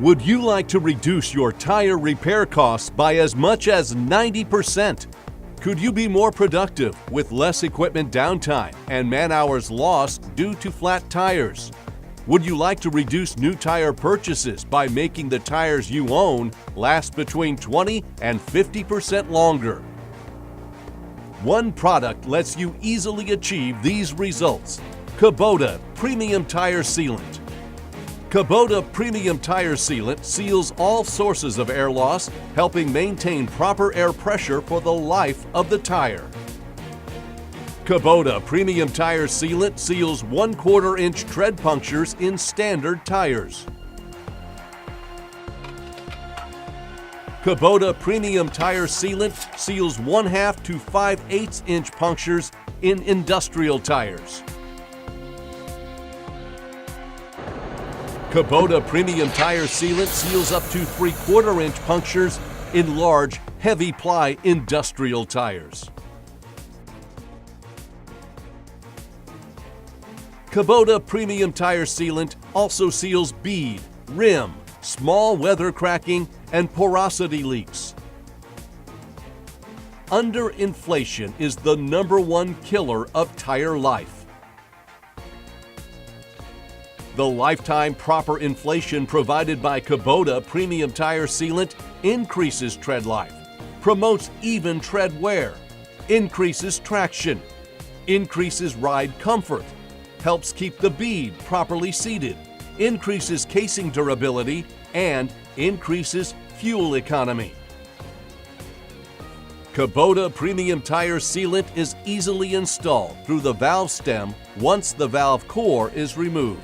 Would you like to reduce your tire repair costs by as much as 90%? Could you be more productive with less equipment downtime and man-hours lost due to flat tires? Would you like to reduce new tire purchases by making the tires you own last between 20 and 50% longer? One product lets you easily achieve these results: Kubota Premium Tire Sealant. Kubota Premium Tire Sealant seals all sources of air loss, helping maintain proper air pressure for the life of the tire. Kubota Premium Tire Sealant seals 1/4 inch tread punctures in standard tires. Kubota Premium Tire Sealant seals 1/2 to 5/8 inch punctures in industrial tires. Kubota Premium Tire Sealant seals up to 3/4 inch punctures in large, heavy ply industrial tires. Kubota Premium Tire Sealant also seals bead, rim, small weather cracking, and porosity leaks. Underinflation is the #1 killer of tire life. The lifetime proper inflation provided by Kubota Premium Tire Sealant increases tread life, promotes even tread wear, increases traction, increases ride comfort, helps keep the bead properly seated, increases casing durability, and increases fuel economy. Kubota Premium Tire Sealant is easily installed through the valve stem once the valve core is removed.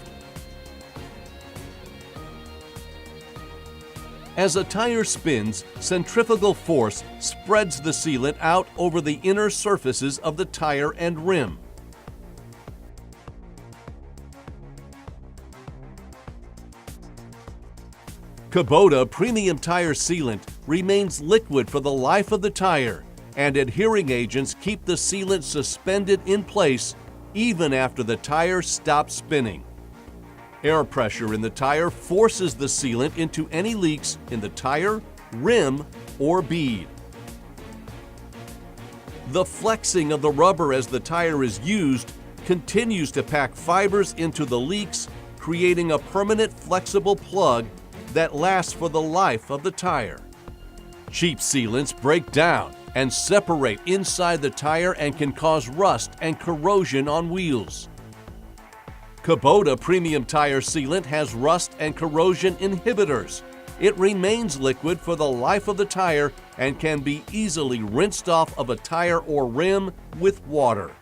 As a tire spins, centrifugal force spreads the sealant out over the inner surfaces of the tire and rim. Kubota Premium Tire Sealant remains liquid for the life of the tire, and adhering agents keep the sealant suspended in place even after the tire stops spinning. Air pressure in the tire forces the sealant into any leaks in the tire, rim, or bead. The flexing of the rubber as the tire is used continues to pack fibers into the leaks, creating a permanent flexible plug that lasts for the life of the tire. Cheap sealants break down and separate inside the tire and can cause rust and corrosion on wheels. Kubota Premium Tire Sealant has rust and corrosion inhibitors. It remains liquid for the life of the tire and can be easily rinsed off of a tire or rim with water.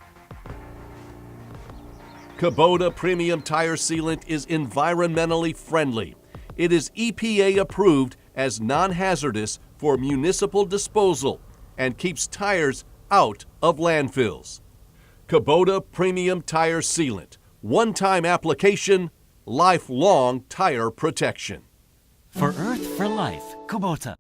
Kubota Premium Tire Sealant is environmentally friendly. It is EPA approved as non-hazardous for municipal disposal and keeps tires out of landfills. Kubota Premium Tire Sealant. One-time application, lifelong tire protection. For Earth, for life, Kubota.